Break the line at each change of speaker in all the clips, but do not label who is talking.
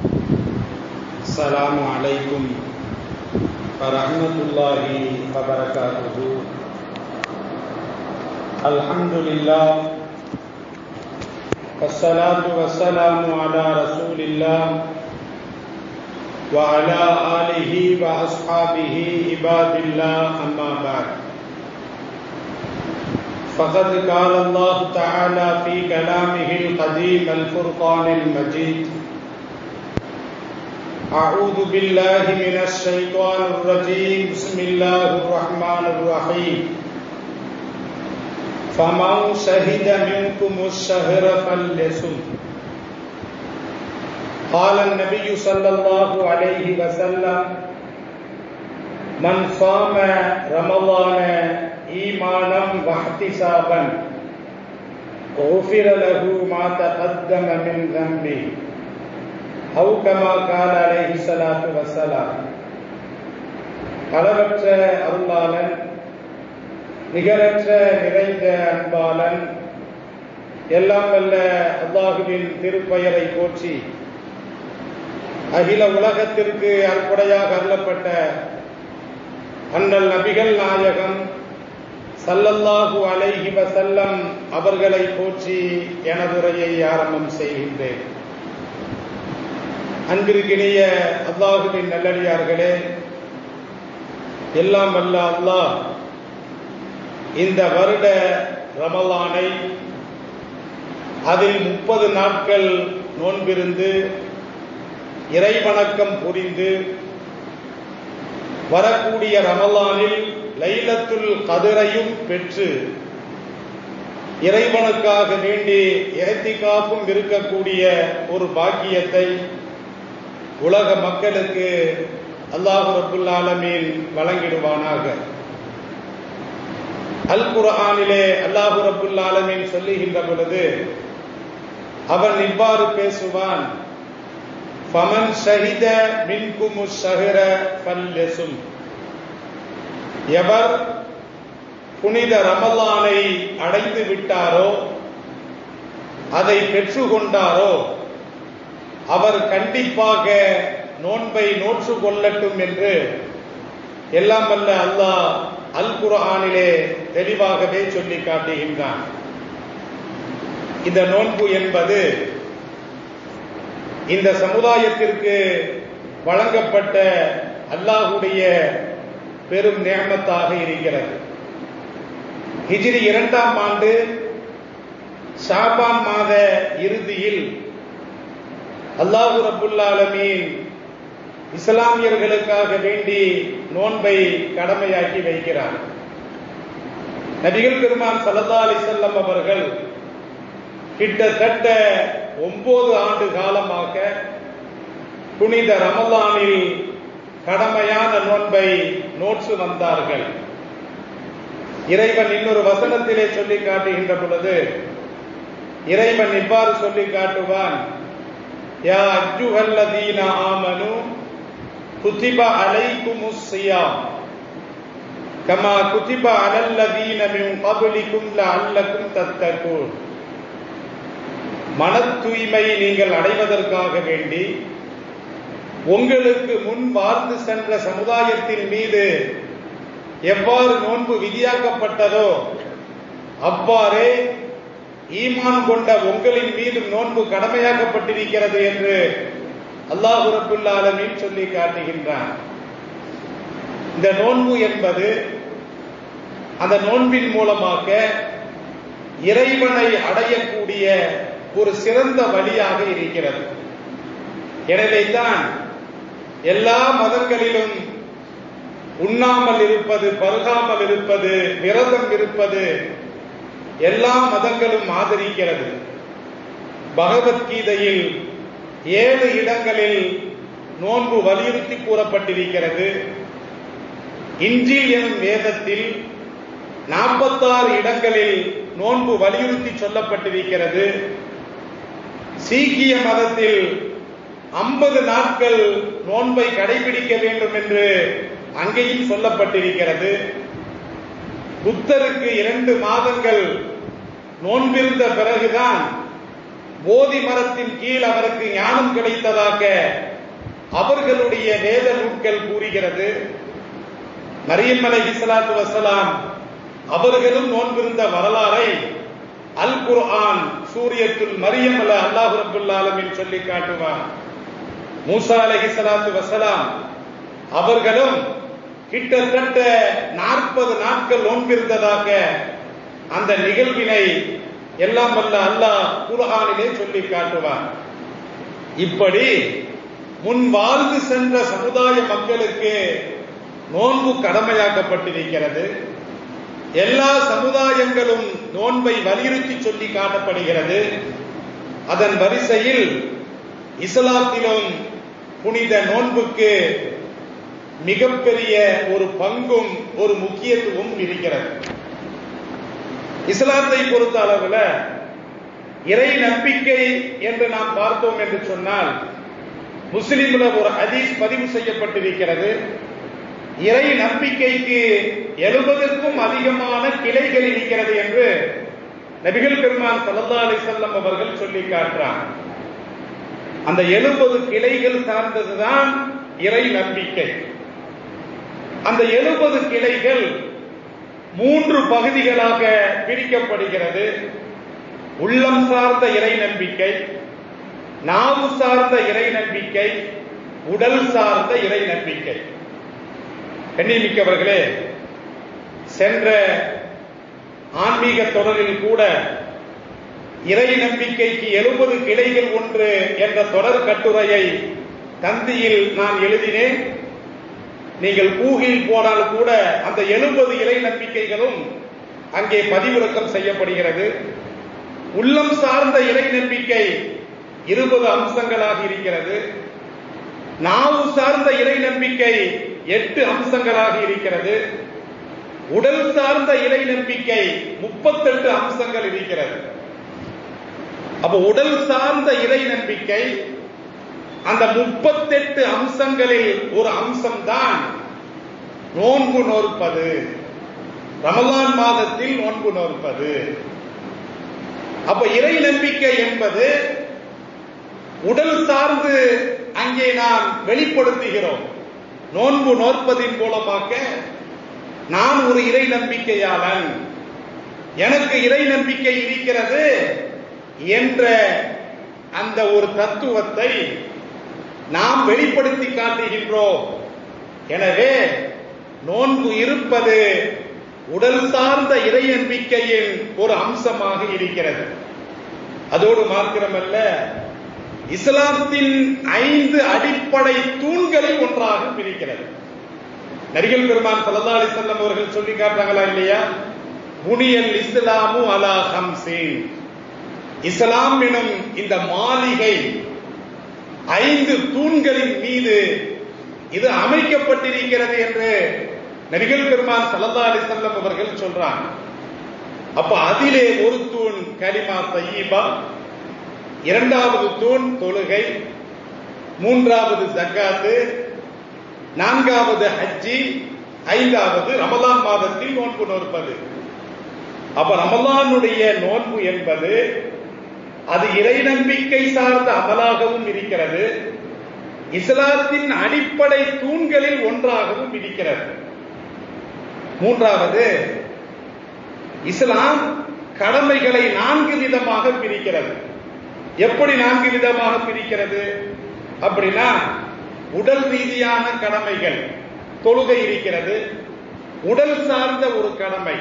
السلام عليكم ورحمة الله وبركاته. الحمد لله والصلاة والسلام على رسول الله وعلى آله وأصحابه عباد الله، أما بعد. فقد قال الله تعالى في كلامه القديم الفرقان المجيد: أعوذ بالله من الشيطان الرجيم، بسم الله الرحمن الرحيم. فمن شهد منكم الشهر فليصم. قال النبي صلى الله عليه وسلم: من صام رمضان إيمانا واحتسابا غفر له ما تقدم من ذنبه أو كما قال عليه الصلاة والسلام. அளவற்ற அருளாளன், நிகரற்ற நிறைந்த அன்பாளன், எல்லாம் வல்ல அல்லாஹுவின் திருப்பெயரை போற்றி அகில உலகத்திற்கு அற்புடையாக அருளப்பட்ட அண்ணல் நபிகள் நாயகம் ஸல்லல்லாஹு அலைஹி வஸல்லம் அவர்களை போற்றி எனதுரையை ஆரம்பம் செய்கின்றேன். அன்பிற்கினிய அல்லாஹுவின் நல்லடியார்களே, எல்லாம் வல்ல அல்லாஹ் இந்த வருட ரமலானை அதில் 30 நாட்கள் நோன்பிருந்து இறைவணக்கம் புரிந்து வரக்கூடிய ரமலானில் லைலத்துல் கத்ரையும் பெற்று இறைவனுக்காக வேண்டி இஹ்திகாஃபும் இருக்கக்கூடிய ஒரு பாக்கியத்தை உலக மக்களுக்கு அல்லாஹ் ரப்புல் ஆலமீன் வழங்கிடுவானாக. அல் குர்ஆனிலே அல்லாஹ் ரப்புல் ஆலமீன் சொல்லுகின்ற பொழுது அவன் இவ்வாறு பேசுவான்: ஃபமன் ஷஹித மின்குமுஷ் ஷஹ்ர ஃபல்யஸும். எவர் புனித ரமலானை அடைந்து விட்டாரோ, அதை பெற்றுக்கொண்டாரோ, அவர் கண்டிப்பாக நோன்பை நோற்று கொள்ளட்டும் என்று எல்லாம் வல்ல அல்லாஹ் அல் குர்ஆனிலே தெளிவாகவே சொல்லி காட்டுகின்றான். இந்த நோன்பு என்பது இந்த சமுதாயத்திற்கு வழங்கப்பட்ட அல்லாஹுடைய பெரும் நிஅமத்தாக இருக்கிறது. ஹிஜ்ரி 2ஆம் ஆண்டு ஷாபான் மாத இறுதியில் அல்லாஹ் ரப்புல் ஆலமீன் இஸ்லாமியர்களுக்காக வேண்டி நோன்பை கடமையாக்கி வைக்கிறார். நபிகள் பெருமான் ஸல்லல்லாஹு அலைஹி வஸல்லம் அவர்கள் கிட்டத்தட்ட 9 ஆண்டு காலமாக புனித ரமலானில் கடமையான நோன்பை நோற்று வந்தார்கள். இறைவன் இன்னொரு வசனத்திலே சொல்லி காட்டுகின்ற பொழுது இறைவன் இவ்வாறு சொல்லி காட்டுவான்: யா அய்யுஹல்லதீன ஆமனு குதிப அலைக்குமுஸ் ஸியாம் கமா குதிப அலல்லதீன மின் கப்லிக்கும் லஅல்லக்கும் தத்தகூன். மன தூய்மை நீங்கள் அடைவதற்காக வேண்டி உங்களுக்கு முன் வாழ்ந்து சென்ற சமுதாயத்தின் மீது எவ்வாறு நோன்பு விதியாக்கப்பட்டதோ அவ்வாறே ஈமான் கொண்ட உங்களின் மீது நோன்பு கடமையாக்கப்பட்டிருக்கிறது என்று அல்லாஹ் ரப்புல் ஆலமீன் சொல்லி காட்டுகின்றான். இந்த நோன்பு என்பது அந்த நோன்பின் மூலமாக இறைவனை அடையக்கூடிய ஒரு சிறந்த வழியாக இருக்கிறது. எனவே தான் எல்லா மதங்களிலும் உண்ணாமல் இருப்பது, பருகாமல் இருப்பது, விரதம் இருப்பது எல்லா மதங்களும் ஆதரிக்கிறது. பகவத்கீதையில் 7 இடங்களில் நோன்பு வலியுறுத்தி கூறப்பட்டிருக்கிறது. இன்ஜீல் எனும் வேதத்தில் 46 இடங்களில் நோன்பு வலியுறுத்தி சொல்லப்பட்டிருக்கிறது. சீக்கிய மதத்தில் 50 நாட்கள் நோன்பை கடைபிடிக்க வேண்டும் என்று அங்கேயும் சொல்லப்பட்டிருக்கிறது. புத்தருக்கு 2 மாதங்கள் நோன்பிருந்த பிறகுதான் போதி மரத்தின் கீழ் அவருக்கு ஞானம் கிடைத்ததாக அவர்களுடைய வேத நூல்கள் கூறுகிறது. மரியம் அலைஹிஸ்ஸலாத்து வஸ்ஸலாம் அவர்களும் நோன்பிருந்த வரலாறை அல் குர்ஆன் சூரியத்துல் மரியம் அல்லாஹ் ரப்பல் ஆலமீன் சொல்லி காட்டுவார். மூசா அலைஹிஸ்ஸலாத்து வஸ்ஸலாம் அவர்களும் கிட்டத்தட்ட 40 நாட்கள் நோன்பிருந்ததாக அந்த நிகழ்வினை எல்லாம் வல்ல அல்லாஹ் குர்ஆனிலே சொல்லி காட்டுவார். இப்படி முன் வாழ்ந்து சென்ற சமுதாய மக்களுக்கு நோன்பு கடமையாக்கப்பட்டிருக்கிறது. எல்லா சமுதாயங்களும் நோன்பை வலியுறுத்தி சொல்லி காட்டப்படுகிறது. அதன் வரிசையில் இஸ்லாத்திலும் புனித நோன்புக்கு மிகப்பெரிய ஒரு பங்கும் ஒரு முக்கியத்துவம் இருக்கிறது. இஸ்லாத்தை பொறுத்த அளவில் இறை நம்பிக்கை என்று நாம் பார்த்தோம் என்று சொன்னால், முஸ்லிம்ல ஒரு ஹதீஸ் பதிவு செய்யப்பட்டிருக்கிறது. இறை நம்பிக்கைக்கு 70க்கும் அதிகமான கிளைகள் இருக்கிறது என்று நபிகள் பெருமான் ஸல்லல்லாஹு அலைஹி வஸல்லம் அவர்கள் சொல்லி காட்டுறாங்க. அந்த 70 கிளைகள் சார்ந்ததுதான் இறை நம்பிக்கை. அந்த 70 கிளைகள் 3 பகுதிகளாக பிரிக்கப்படுகிறது. உள்ளம் சார்ந்த இறை நம்பிக்கை, நாவு சார்ந்த இறை நம்பிக்கை, உடல் சார்ந்த இறை நம்பிக்கை. கண்ணியமிக்கவர்களே, சென்ற ஆன்மீக தொடரில் கூட இறை நம்பிக்கைக்கு 70 கிளைகள் ஒன்று என்ற தொடர் கட்டுரையை தந்தியில் நான் எழுதினேன். நீங்கள் கூகிள் போனால் கூட அந்த 70 இறை நம்பிக்கைகளும் அங்கே பதிவிறக்கம் செய்யப்படுகிறது. உள்ளம் சார்ந்த இறை நம்பிக்கை 20 அம்சங்களாக இருக்கிறது. நாவு சார்ந்த இறை நம்பிக்கை 8 அம்சங்களாக இருக்கிறது. உடல் சார்ந்த இறை நம்பிக்கை 38 அம்சங்கள் இருக்கிறது. அப்ப உடல் சார்ந்த இறை நம்பிக்கை அந்த 38 அம்சங்களில் ஒரு அம்சம்தான் நோன்பு நோற்பது, ரமலான் மாதத்தில் நோன்பு நோற்பது. அப்ப இறை நம்பிக்கை என்பது உடல் சார்ந்து அங்கே நாம் வெளிப்படுத்துகிறோம். நோன்பு நோற்பதின் மூலமாக நான் ஒரு இறை நம்பிக்கையாளன், எனக்கு இறை நம்பிக்கை இருக்கிறது என்ற அந்த ஒரு தத்துவத்தை நாம் வெளிப்படுத்தி காட்டுகின்றோம். எனவே நோன்பு இருப்பது உடல் சார்ந்த இறை நம்பிக்கையின் ஒரு அம்சமாக இருக்கிறது. அதோடு மாத்திரமல்ல, இஸ்லாத்தின் 5 அடிப்படை தூண்களில் ஒன்றாக பிரிக்கிறது. நபிகள் பெருமான் ஸல்லல்லாஹு அலைஹி வஸல்லம் அவர்கள் சொல்லி காட்டுறாங்களா இல்லையா? புனியல் இஸ்லாமு அலா ஹம்ஸின், இஸ்லாம் எனும் இந்த மாளிகை 5 தூண்களின் மீது இது அமைக்கப்பட்டிருக்கிறது என்று நபிகள் பெருமான் ஸல்லல்லாஹு அலைஹி வஸல்லம் அவர்கள் சொல்றாங்க. அப்ப அதிலே ஒரு தூண் கலிமா தய்யிபா, இரண்டாவது தூண் தொழுகை, மூன்றாவது ஜக்காத்து, நான்காவது ஹஜ்ஜி, ஐந்தாவது ரமலான் மாதத்தில் நோன்பு நோற்பது. அப்ப ரமலானுடைய நோன்பு என்பது அது இறை நம்பிக்கை சார்ந்த அமலாகவும் இருக்கிறது, இஸ்லாத்தின் அடிப்படை தூண்களில் ஒன்றாகவும் இருக்கிறது. மூன்றாவது, இஸ்லாம் கடமைகளை 4 விதமாக பிரிக்கிறது. எப்படி 4 விதமாக பிரிக்கிறது அப்படின்னா, உடல் ரீதியான கடமைகள் தொழுகை இருக்கிறது, உடல் சார்ந்த ஒரு கடமை.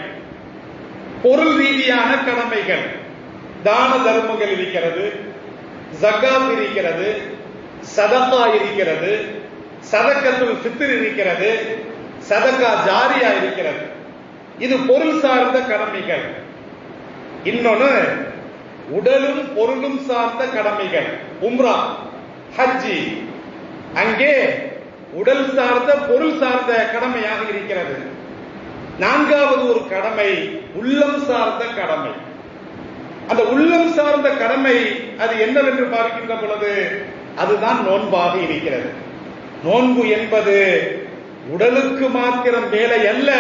பொருள் ரீதியான கடமைகள் தான தர்மங்கள் இருக்கிறது, ஜகாத் இருக்கிறது, சதகா இருக்கிறது, சதகத்துல் ஃபித்ர் இருக்கிறது, சதகா ஜாரியா இருக்கிறது. இது பொருள் சார்ந்த கடமைகள். இன்னொன்னு உடலும் பொருளும் சார்ந்த கடமைகள், உம்ரா, ஹஜ்ஜி. அங்கே உடல் சார்ந்த பொருள் சார்ந்த கடமையாக இருக்கிறது. நான்காவது ஒரு கடமை உள்ளம் சார்ந்த கடமை. அந்த உள்ளம் சார்ந்த கடமை அது என்னவென்று பார்க்கின்ற பொழுது அதுதான் நோன்பாக இருக்கிறது. நோன்பு என்பது உடலுக்கு மாத்திரம் வேலை அல்ல,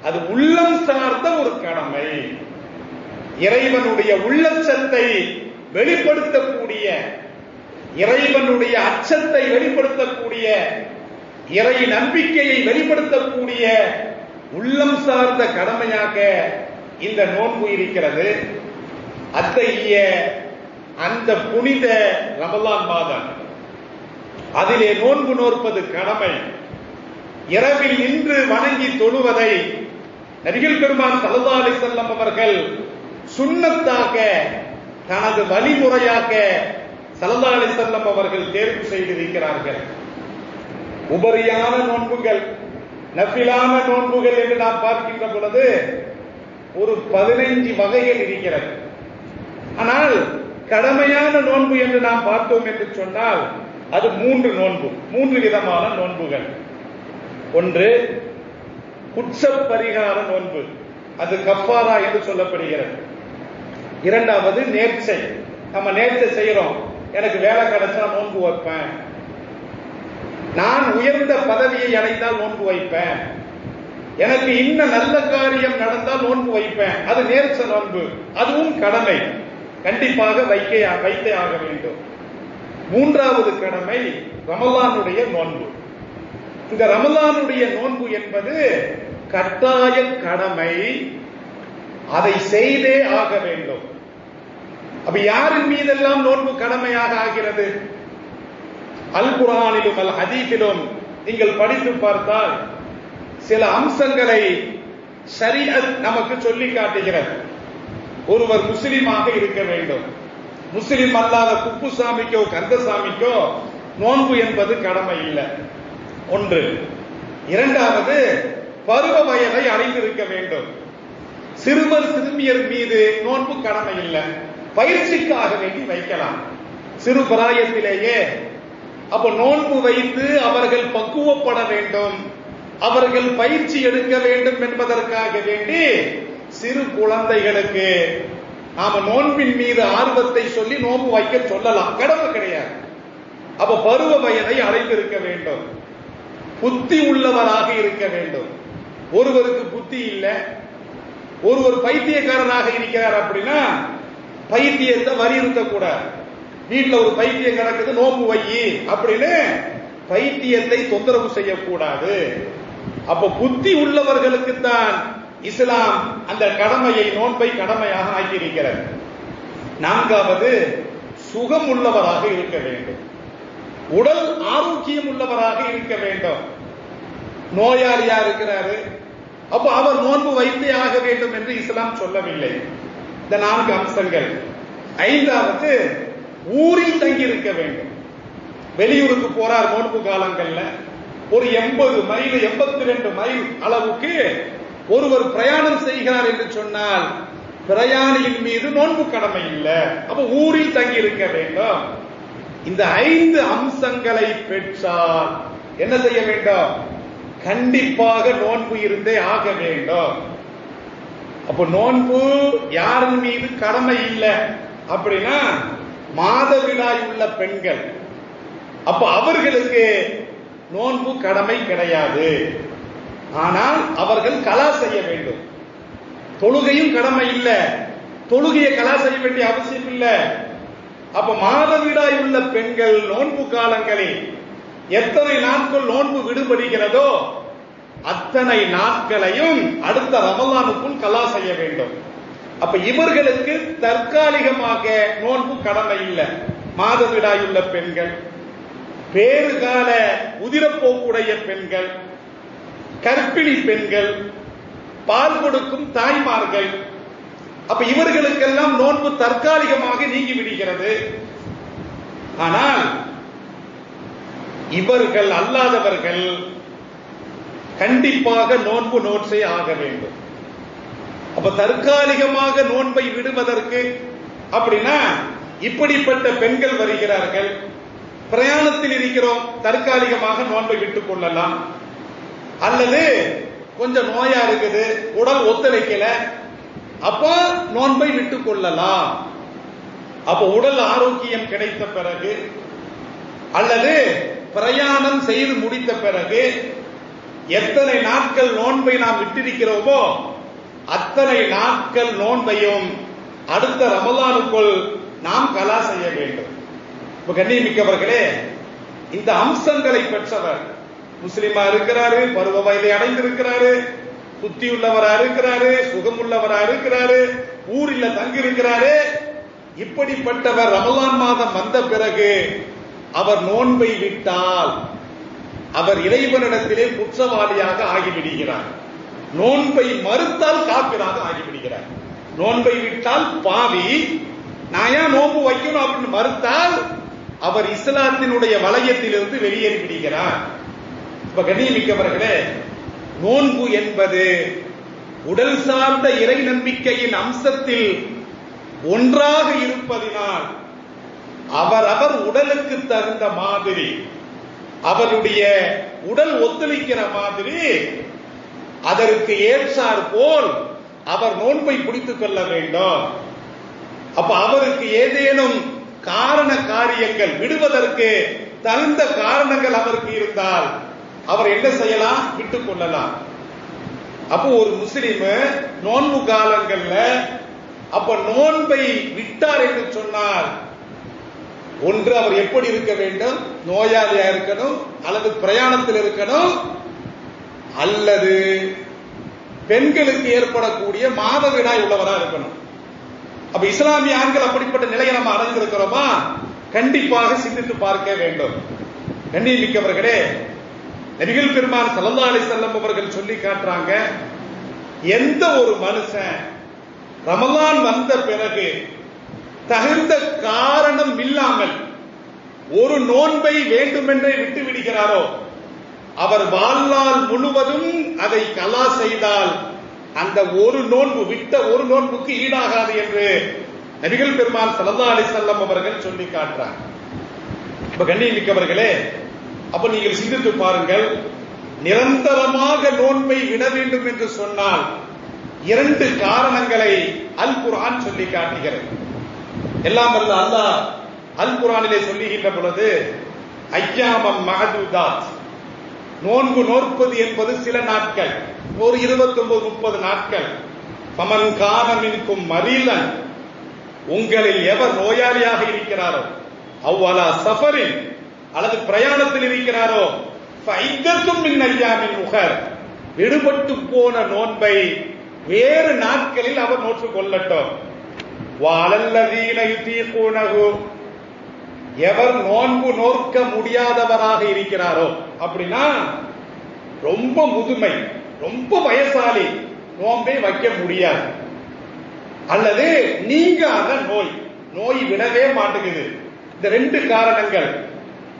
அது உள்ளம் சார்ந்த ஒரு கடமை. இறைவனுடைய உள்ளச்சத்தை வெளிப்படுத்தக்கூடிய, இறைவனுடைய அச்சத்தை வெளிப்படுத்தக்கூடிய, இறை நம்பிக்கையை வெளிப்படுத்தக்கூடிய உள்ளம் சார்ந்த கடமையாக இந்த நோன்பு இருக்கிறது. அத்தகைய அந்த புனித ரமலான் மாதம், அதிலே நோன்பு நோற்பது கடமை. இரவில் நின்று வணங்கி தொழுவதை நபிகள் பெருமான் ஸல்லல்லாஹு அலைஹி வஸல்லம் அவர்கள் சுன்னத்தாக, தனது வழிமுறையாக ஸல்லல்லாஹு அலைஹி வஸல்லம் அவர்கள் தேர்வு செய்திருக்கிறார்கள். உபரியான நோன்புகள், நஃபிலான நோன்புகள் என்று நாம் பார்க்கின்ற பொழுது ஒரு 15 வகைகள் இருக்கிறது. ஆனால் கடமையான நோன்பு என்று நாம் பார்த்தோம் என்று சொன்னால் அது 3 நோன்பு, 3 விதமான நோன்புகள். ஒன்று குற்ற பரிகார நோன்பு, அது கஃபாரா என்று சொல்லப்படுகிறது. இரண்டாவது நேர்ச்சை, நம்ம நேர்ச்சை செய்யறோம், எனக்கு வேலை கிடைச்சா நோன்பு வைப்பேன், நான் உயர்ந்த பதவியை அடைந்தால் நோன்பு வைப்பேன், எனக்கு இன்ன நல்ல காரியம் நடந்தால் நோன்பு வைப்பேன், அது நேர்ச்சை நோன்பு, அதுவும் கடமை, கண்டிப்பாக வைத்தே ஆக வேண்டும். மூன்றாவது கடமை ரமலானுடைய நோன்பு. இந்த ரமலானுடைய நோன்பு என்பது கட்டாய கடமை, அதை செய்தே ஆக வேண்டும். அப்ப யாரின் மீதெல்லாம் நோன்பு கடமையாக ஆகிறது? அல் குர்ஆனிலும் அல் ஹதீஸிலும் நீங்கள் படித்து பார்த்தால் சில அம்சங்களை ஷரீஅத் நமக்கு சொல்லி காட்டுகிறது. ஒருவர் முஸ்லிமாக இருக்க வேண்டும். முஸ்லிம் அல்லாத குப்புசாமிக்கோ கந்தசாமிக்கோ நோன்பு என்பது கடமை இல்லை. ஒன்று. இரண்டாவது, பருவ வயதை அடைந்திருக்க வேண்டும். சிறுவர் சிறுமியர் மீது நோன்பு கடமை இல்லை, பயிற்சிக்காக வேண்டி வைக்கலாம் சிறு பிராயத்திலேயே. அப்ப நோன்பு வைத்து அவர்கள் பக்குவப்பட வேண்டும், அவர்கள் பயிற்சி எடுக்க வேண்டும் என்பதற்காக வேண்டி சிறு குழந்தைகளுக்கு நாம நோன்பின் மீது ஆர்வத்தை சொல்லி நோன்பு வைக்க சொல்லலாம், கடமை கிடையாது. அப்ப பருவ வயதை அடைந்திருக்க வேண்டும், புத்தி உள்ளவராக இருக்க வேண்டும். ஒருவருக்கு புத்தி இல்லை, ஒருவர் பைத்தியக்காரனாக இருக்கிறார் அப்படின்னா பைத்தியத்தை வலியுறுத்த கூடாது. வீட்டில் ஒரு பைத்தியம் கிடக்குது நோன்பு வை அப்படின்னு பைத்தியத்தை தொந்தரவு செய்யக்கூடாது. அப்ப புத்தி உள்ளவர்களுக்கு தான் இஸ்லாம் அந்த கடமையை, நோன்பை கடமையாக ஆக்கியிருக்கிறது. நான்காவது, சுகம் உள்ளவராக இருக்க வேண்டும், உடல் ஆரோக்கியம் உள்ளவராக இருக்க வேண்டும். நோயாளியா இருக்கிறாரு, அப்ப அவர் நோன்பு வைத்தே ஆக வேண்டும் என்று இஸ்லாம் சொல்லவில்லை. இந்த 4 அம்சங்கள். ஐந்தாவது, ஊரில் தங்கி இருக்க வேண்டும். வெளியூருக்கு போறார் நோன்பு காலங்கள்ல, ஒரு 80 மைல் 82 மைல் அளவுக்கு ஒருவர் பிரயாணம் செய்கிறார் என்று சொன்னால் பிரயாணியின் மீது நோன்பு கடமை இல்லை, அப்ப ஊரில் தங்கி இருக்க வேண்டும். இந்த 5 அம்சங்களை பெற்றால் என்ன செய்ய வேண்டும்? கண்டிப்பாக நோன்பு இருந்தே ஆக வேண்டும். அப்ப நோன்பு யாரின் மீது கடமை இல்லை அப்படின்னா மாதவிடாய் உள்ள பெண்கள், அப்ப அவர்களுக்கு நோன்பு கடமை கிடையாது. ஆனால் அவர்கள் கலா செய்ய வேண்டும். தொழுகையும் கடமை இல்லை, தொழுகையை கலா செய்ய வேண்டிய அவசியம் இல்லை. அப்ப மாதவிடாய் உள்ள பெண்கள் நோன்பு காலங்களில் எத்தனை நாட்கள் நோன்பு விடுபடுகிறதோ அத்தனை நாட்களையும் அடுத்த ரமலானுக்குள் கலா செய்ய வேண்டும். அப்ப இவர்களுக்கு தற்காலிகமாக நோன்பு கடமை இல்லை. மாதவிடாய் உள்ள பெண்கள், பேறுகால உதிரப்போக்குடைய பெண்கள், கர்ப்பிணி பெண்கள், பால் கொடுக்கும் தாய்மார்கள், அப்ப இவர்களுக்கெல்லாம் நோன்பு தற்காலிகமாக நீங்கி விடுகிறது. ஆனால் இவர்கள் அல்லாதவர்கள் கண்டிப்பாக நோன்பு நோற்றே ஆக வேண்டும். அப்ப தற்காலிகமாக நோன்பை விடுவதற்கு அப்படின்னா இப்படிப்பட்ட பெண்கள் வருகிறார்கள், பிரயாணத்தில் இருக்கிறோம், தற்காலிகமாக நோன்பை விட்டுக் கொள்ளலாம். அல்லது கொஞ்சம் நோயா இருக்குது, உடல் ஒத்துழைக்கல, அப்ப நோன்பை விட்டுக் கொள்ளலாம். அப்ப உடல் ஆரோக்கியம் கிடைத்த பிறகு அல்லது பிரயாணம் செய்து முடித்த பிறகு எத்தனை நாட்கள் நோன்பை நாம் விட்டிருக்கிறோமோ அத்தனை நாட்கள் நோன்பையும் அடுத்த ரமலானுக்குள் நாம் கலா செய்ய வேண்டும். கண்ணியமிக்கவர்களே, இந்த அம்சங்களை பெற்றவர் முஸ்லிமா இருக்கிறாரு, பருவ வயதை அடைந்திருக்கிறாரு, புத்தியுள்ளவரா இருக்கிறாரு, சுகமுள்ளவரா இருக்கிறாரு, ஊரில் தங்கி இருக்கிறாரு. இப்படிப்பட்டவர் ரமலான் மாதம் வந்த பிறகு அவர் நோன்பை விட்டால் அவர் இறைவனிடத்திலே குற்றவாளியாக ஆகிவிடுகிறார். நோன்பை மறுத்தால் காபிராக ஆகிவிடுகிறார். நோன்பை விட்டால் பாவி, நான் ஏன் நோன்பு வைக்கணும் அப்படின்னு மறுத்தால் அவர் இஸ்லாத்தினுடைய வளையத்திலிருந்து வெளியேறி விடுகிறார். இப்ப கண்ணியமிக்கவர்களே, நோன்பு என்பது உடல் சார்ந்த இறை நம்பிக்கையின் அம்சத்தில் ஒன்றாக இருப்பதினால் அவரவர் உடலுக்கு தகுந்த மாதிரி, அவருடைய உடல் ஒத்துழைக்கிற மாதிரி அதற்கு ஏற்றார் போல் அவர் நோன்பை பிடித்துக் கொள்ள வேண்டும். அப்ப அவருக்கு ஏதேனும் காரண காரியங்கள் விடுவதற்கு தகுந்த காரணங்கள் அவருக்கு இருந்தால் அவர் என்ன செய்யலாம்? விட்டுக் கொள்ளலாம். அப்போ ஒரு முஸ்லிம் நோன்பு காலங்கள்ல அப்ப நோன்பை விட்டார் என்று சொன்னார், ஒன்று அவர் எப்படி இருக்க வேண்டும்? நோயாளியா இருக்கணும், அல்லது பிரயாணத்தில் இருக்கணும், அல்லது பெண்களுக்கு ஏற்படக்கூடிய மாதவிடாய் உள்ளவரா இருக்கணும். அப்ப இஸ்லாமிய ஆண்கள் அப்படிப்பட்ட நிலையை நம்ம அடைந்திருக்கிறோமா? கண்டிப்பாக சிந்தித்து பார்க்க வேண்டும். கண்ணியமிக்கவர்களே, நபிகள் பெருமான் ஸல்லல்லாஹு அலைஹி வஸல்லம் அவர்கள் சொல்லி காட்டுறாங்க, எந்த ஒரு மனுஷன் ரமலான் வந்த பிறகு தகுந்த காரணம் இல்லாமல் ஒரு நோன்பை வேண்டுமென்றே விட்டு விடுகிறாரோ அவர் வாழ்நாள் முழுவதும் அதை கலா செய்தால் அந்த ஒரு நோன்பு, விட்ட ஒரு நோன்புக்கு ஈடாகாது என்று நபிகள் பெருமான் ஸல்லல்லாஹு அலைஹி வஸல்லம் அவர்கள் சொல்லி காட்டுறாங்க. இப்ப கண்ணியமிக்கவர்களே, அப்ப நீங்கள் சிந்தித்து பாருங்கள், நிரந்தரமாக நோன்பை விட வேண்டும் என்று சொன்னால் இரண்டு காரணங்களை அல் குர்ஆன் சொல்லி காட்டுகிறது. எல்லாம் வல்ல அல்லாஹ் அல் குர்ஆனிலே சொல்லுகின்ற பொழுது, ஐயாமம் மஅதூதாத், நோன்பு நோற்பது என்பது சில நாட்கள், ஒரு 29-30 நாட்கள். ஃபமன் கான மின்கும் மரீலன், உங்களில் எவர் நோயாளியாக இருக்கிறாரோ, அவ்வலா சஃபரின், அல்லது பிரயாணத்தில் இருக்கிறாரோ, ஃபைதத்தும் மின் அய்யாமின் உகர், விடுபட்டு போன நோன்பை வேறு நாட்களில் அவர் நோற்றுக் கொள்ளட்டும். வஅலல்லதீன யுதீகூனஹு, எவர் நோன்பு நோற்க முடியாதவராக இருக்கிறாரோ, அப்படின்னா ரொம்ப முதுமை, ரொம்ப வயசாளி, நோன்பை வைக்க முடியாது, அல்லது நீங்காத நோய், நோய் விடவே மாட்டேங்குது, இந்த ரெண்டு காரணங்கள்.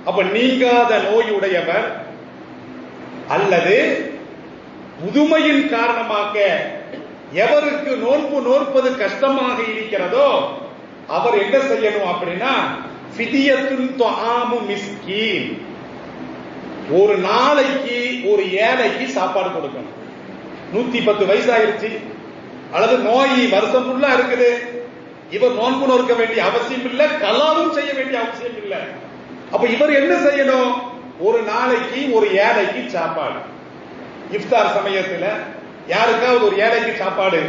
அப்ப நீங்காத நோய் உடையவர் அல்லது முதுமையின் காரணமாக எவருக்கு நோன்பு நோற்பது கஷ்டமாக இருக்கிறதோ அவர் என்ன செய்யணும் அப்படின்னா, ஃபிதியத்துன் துஆமு மிஸ்கீன், ஒரு நாளைக்கு ஒரு ஏழைக்கு சாப்பாடு கொடுக்கணும். 110 வயசாயிருச்சு, அல்லது நோய் வருஷம் ஃபுல்லா இருக்குது, இவர் நோன்பு நோக்க வேண்டிய அவசியம் இல்லை, கலாவும் செய்ய வேண்டிய அவசியம் இல்லை. அப்ப இவர் என்ன செய்யணும்? ஒரு நாளைக்கு ஒரு ஏழைக்கு சாப்பாடு, இஃப்தார் சமயத்தில் யாருக்காவது ஒரு ஏழைக்கு சாப்பாடு,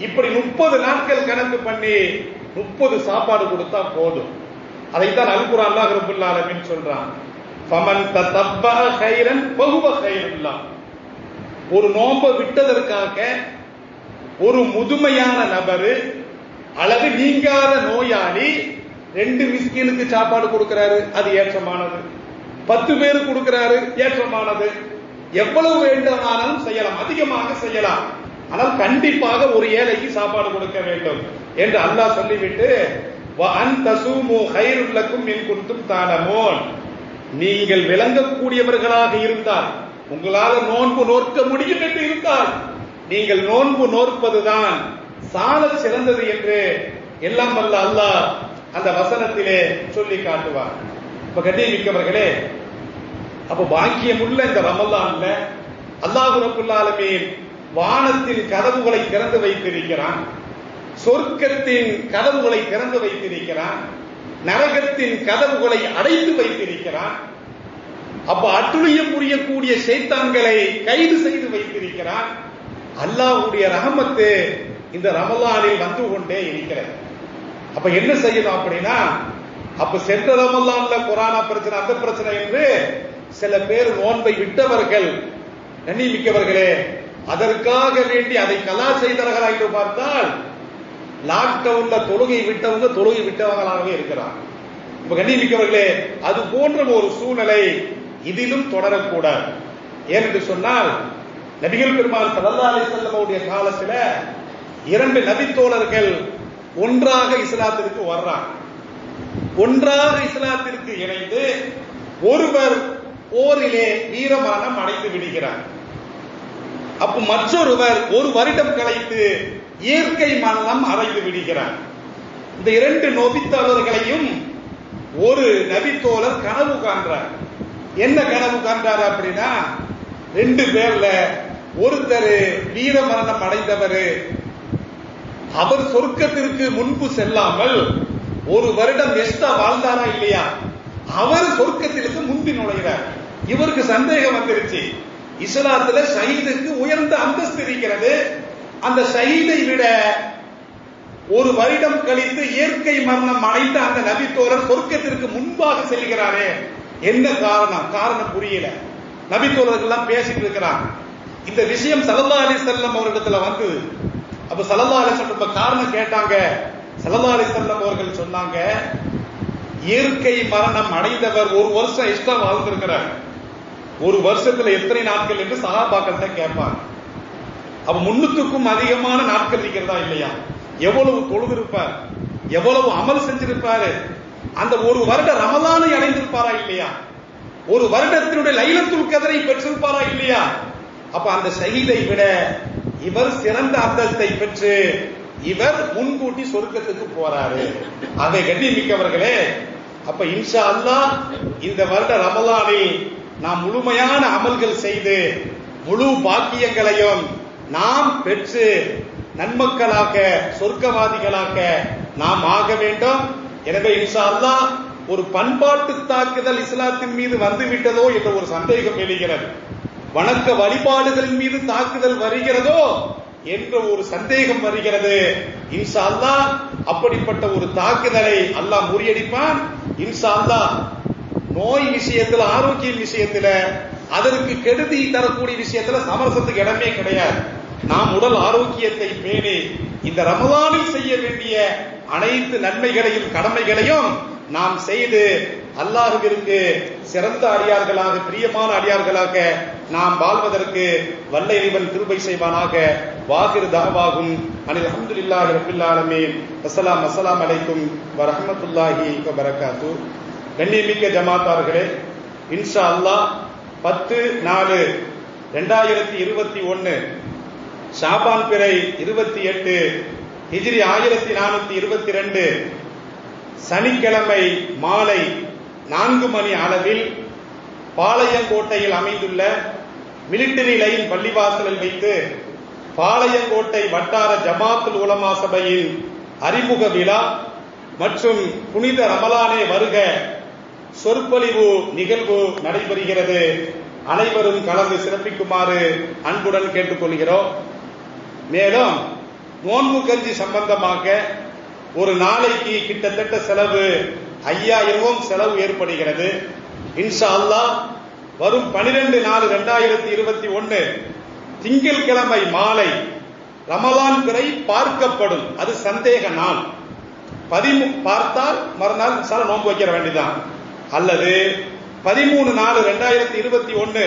இப்படி 30 நாட்கள் கணக்கு பண்ணி 30 சாப்பாடு கொடுத்தா போதும். அதைத்தான் அல் குர்ஆன் அல்லாஹ் ரப்பல் ஆலமீன் சொல்றான், ஃபமன் தத்தப்பஅ கைரன் ஃபஹுவ கைருல்லாஹ். ஒரு நோன்பை விட்டதற்காக ஒரு முதுமையான நபர் அல்லது நீங்காத நோயாளி 2 மிஸ்கீனுக்கு சாப்பாடு கொடுக்கிறாரு, அது ஏற்றமானது. 10 பேருக்கு கொடுக்கிறாரு, ஏற்றமானது. எவ்வளவு வேண்டுமானாலும் செய்யலாம், அதிகமாக செய்யலாம், ஆனால் கண்டிப்பாக ஒரு ஏழைக்கு சாப்பாடு கொடுக்க வேண்டும் என்று அல்லாஹ் சொல்லிவிட்டு, வஅன் தஸூமு கைருல் லக்கும் இன் குன்தும் தஅலமூன், நீங்கள் விளங்கக்கூடியவர்களாக இருந்தால், உங்களால் நோன்பு நோற்க முடியும் என்று இருந்தால் நீங்கள் நோன்பு நோற்பதுதான் சால சிறந்தது என்று எல்லாம் வல்ல அல்லாஹ் அந்த வசனத்திலே சொல்லி காட்டுவார். இப்ப கண்ணியமிக்கவர்களே, அப்ப பாக்கியமுள்ள இந்த ரமலான்ல அல்லாஹ் ரப்பல் ஆலமீன் வானத்தின் கதவுகளை திறந்து வைத்திருக்கிறான், சொர்க்கத்தின் கதவுகளை திறந்து வைத்திருக்கிறான், நரகத்தின் கதவுகளை அடைத்து வைத்திருக்கிறான். அப்ப அட்டுழியம் புரியக்கூடிய ஷைத்தான்களை கைது செய்து வைத்திருக்கிறான். அல்லாஹ்வுடைய ரஹமத்து இந்த ரமலானில் வந்து கொண்டே இருக்கிறது. அப்ப என்ன செய்யணும் அப்படின்னா, அப்ப சென்ற ரமலான்ல கொரோனா பிரச்சனை அந்த பிரச்சனை என்று சில பேர் நோன்பை விட்டவர்கள், கண்ணியமிக்கவர்களே, அதற்காக வேண்டி அதை கலா செய்தார்களா என்று பார்த்தால் லாக்டவுன்ல தொழுகை விட்டவங்களாகவே இருக்கிறார். இப்ப கண்ணியமிக்கவர்களே, அது போன்ற ஒரு சூழ்நிலை இதிலும் தொடரக்கூடாது. ஏனென்று சொன்னால், நபிகள் பெருமாள் ஸல்லல்லாஹு அலைஹி வஸல்லம் அவருடைய காலத்துல 2 நபித்தோழர்கள் ஒன்றாக இஸ்லாத்திற்கு வர்றாங்க. ஒன்றாக இஸ்லாத்திற்கு இணைந்து ஒருவர் போரிலே வீரமரணம் அடைந்து விடுகிறார். அப்ப மற்றொருவர் 1 வருடம் கழித்து இயற்கை மரணம் அடைந்து விடுகிறார். இந்த 2 நபித்தோழர்களையும் ஒரு நபித்தோழர் கனவு காண்றார். என்ன கனவு காண்றார் அப்படின்னா, 2 பேர்ல ஒருத்தர் வீர மரணம் அடைந்தவர், அவர் சொர்க்கத்திற்கு முன்பு செல்லாமல் 1 வருடம் எக்ஸ்ட்ரா வாழ்ந்தாரா இல்லையா, அவர் சொர்க்கத்திற்கு முன்பி நுழைகிறார். இவருக்கு சந்தேகம் வந்துருச்சு, இஸ்லாத்துல ஷஹீதுக்கு உயர்ந்த அந்தஸ்து இருக்கிறது, அந்த ஷஹீதை விட 1 வருடம் கழித்து இயற்கை மரணம் அடைந்த அந்த நபித்தோழர் சொர்க்கத்திற்கு முன்பாக செல்கிறாரே, என்ன காரணம் புரியல. நபித்தோழர்கள் எல்லாம் பேசிட்டு இருக்கிறாங்க. இந்த விஷயம் ஸல்லல்லாஹு அலைஹி வஸல்லம் அவர்களிடத்துல வந்து, அப்ப ஸல்லல்லாஹு அலைஹி வஸல்லம் காரணம் கேட்டாங்க. ஸல்லல்லாஹு அலைஹி வஸல்லம் அவர்கள் சொன்னாங்க, இயற்கை மரணம் அடைந்தவர் 1 வருஷம் எக்ஸ்ட்ரா வாழ்ந்திருக்கிறார். 1 வருஷத்துல எத்தனை நாட்கள் என்று சஹாபாக்கள்கிட்ட கேட்பாங்க. அப்ப 300க்கும் அதிகமான நாட்கள் இருக்கிறதா இல்லையா, எவ்வளவு தொழுதிருப்பார், எவ்வளவு அமல் செஞ்சிருப்பாரு, அந்த 1 வருட ரமலானை அடைந்திருப்பாரா இல்லையா, 1 வருடத்தினுடைய லைலத்துல் கத்ரை பெற்றிருப்பாரா இல்லையா. அப்ப அந்த ஷஹீதை விட இவர் சிறந்த அந்தஸ்தை பெற்று இவர் முன்கூட்டி சொர்க்கத்துக்கு போறாரு. அதை கண்ணியமிக்கவர்களே, அப்ப இன்ஷா அல்லாஹ் இந்த வருட ரமலானில் நாம் முழுமையான அமல்கள் செய்து முழு பாக்கியங்களையும் நாம் பெற்று நன்மக்களாக சொர்க்கவாதிகளாக நாம் ஆக வேண்டும். எனவே இன்ஷா அல்லாஹ் ஒரு பண்பாட்டு தாக்குதல் இஸ்லாத்தின் மீது வந்துவிட்டதோ என்ற ஒரு சந்தேகம் எழுகிறது, வணக்க வழிபாடுகளின் மீது தாக்குதல் வருகிறதோ என்ற ஒரு சந்தேகம் வருகிறது. இன்ஷா அல்லாஹ் அப்படிப்பட்ட ஒரு தாக்குதலை அல்லாஹ் முறியடிப்பான். இன்ஷா அல்லாஹ் நோய் விஷயத்துல, ஆரோக்கியம் விஷயத்துல, அதற்கு கெடுதி தரக்கூடிய விஷயத்துல சமரசத்துக்கு இடமே கிடையாது. நாம் உடல் ஆரோக்கியத்தை பேணி இந்த ரமலானில் செய்ய வேண்டிய அனைத்து நன்மைகளையும் கடமைகளையும் நாம் செய்து அல்லாஹ்விற்கு சிறந்த அடியார்களாக, பிரியமான அடியார்களாக நாம் வாழ்வதற்கு வல்ல இறைவன் கிருபை செய்வானாக. வாகிர் தாவாகும் அனில் அல்ஹம்துலில்லாஹி ரப்பில் ஆலமீன். அஸ்ஸலாமு அலைக்கும் வ ரஹ்மத்துல்லாஹி வ பரக்காத்து. கண்ணியமிக்க ஜமாத்தார்களே, இன்ஷா அல்லாஹ் 10/4/2021 ஷாபான் பிறை 28 ஹிஜ்ரி 1422 சனிக்கிழமை மாலை 4 மணி அளவில் பாளையங்கோட்டையில் அமைந்துள்ள மிலிட்டரி லைன் பள்ளிவாசலில் வைத்து பாளையங்கோட்டை வட்டார ஜமாத்துல் உலமா சபையின் அறிமுக விழா மற்றும் புனித ரமலானே வருக சொற்பொழிவு நிகழ்வு நடைபெறுகிறது. அனைவரும் கலந்து சிறப்பிக்குமாறு அன்புடன் கேட்டுக்கொள்கிறோம். மேலும் நோன்பு கஞ்சி சம்பந்தமாக ஒரு நாளைக்கு கிட்டத்தட்ட செலவு 5000 செலவு ஏற்படுகிறது. இன்ஷா அல்லாஹ் வரும் 12/4/2021 திங்கட்கிழமை மாலை ரமலான் பிறை பார்க்கப்படும். அது சந்தேக நாள். பார்த்தால் மறுநாள் இன்ஷா நோன்பு வைக்கிற வேண்டியதான். அல்லது 13/4/2021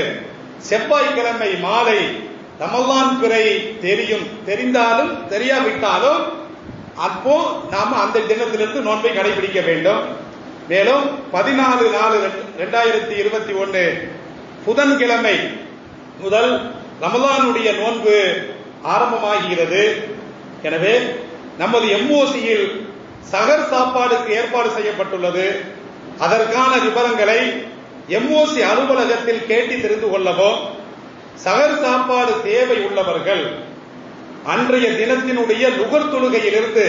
செவ்வாய்க்கிழமை மாலை ரமலான் பிறை தெரிந்தாலும் தெரியாவிட்டாலும் அப்போ நாம அந்த தினத்திலிருந்து நோன்பை கடைபிடிக்க வேண்டும். மேலும் 14/4/2021 புதன்கிழமை முதல் ரமலானுடைய நோன்பு ஆரம்பமாகிறது. எனவே நமது எம்ஓசியில் சகர் சாப்பாடுக்கு ஏற்பாடு செய்யப்பட்டுள்ளது. அதற்கான விவரங்களை எம்ஓசி அலுவலகத்தில் கேட்டு தெரிந்து கொள்ளவும், சகர் சாப்பாடு தேவை உள்ளவர்கள் அன்றைய தினத்தினுடைய லுகர் தொழுகையிலிருந்து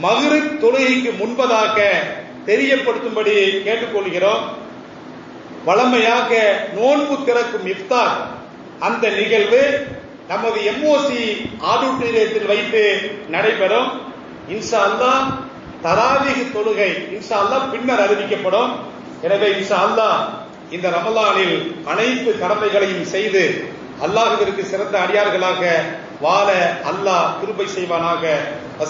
மக்ரிப் தொழுகைக்கு முன்பதாக தெரியப்படுத்தும்படி கேட்டுக்கொள்கிறோம். வழமையாக நோன்பு திறக்கும் இஃப்தார் அந்த நிகழ்வு நமது எம்ஓசி ஆடிட்டோரியத்தில் வைத்து நடைபெறும். இன்ஷா அல்லாஹ் தராவீஹ் தொழுகை இன்ஷா அல்லாஹ் பின்னர் அறிவிக்கப்படும். எனவே இன்ஷா அல்லாஹ் இந்த ரமலானில் அனைத்து கடமைகளையும் செய்து அல்லாஹ்விற்கு சிறந்த அடியார்களாக வாழ அல்லாஹ் கிருபை செய்வானாக.